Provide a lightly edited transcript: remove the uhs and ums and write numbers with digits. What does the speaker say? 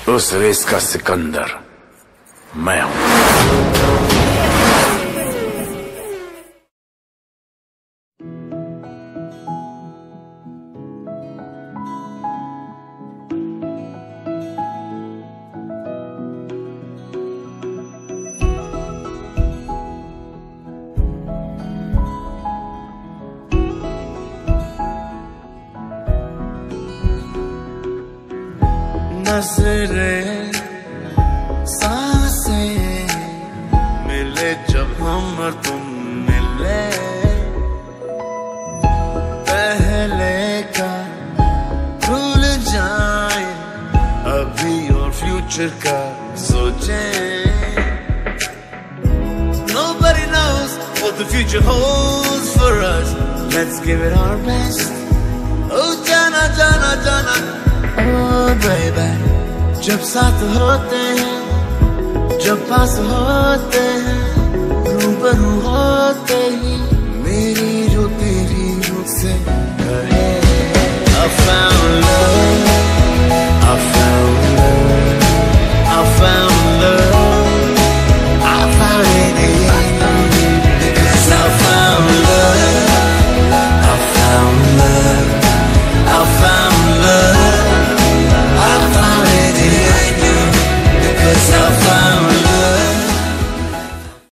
उस रेस का सिकंदर मैं हूं। नजरें सांसें मिले जब हम और तुम मिले, पहले का भूल जाए अभी और फ्यूचर का सोचे। Nobody knows what the future holds for us. Let's give it our best. Oh जाना जाना जाना, oh baby, जब साथ होते हैं, जब पास होते हैं, रूबरू होते ही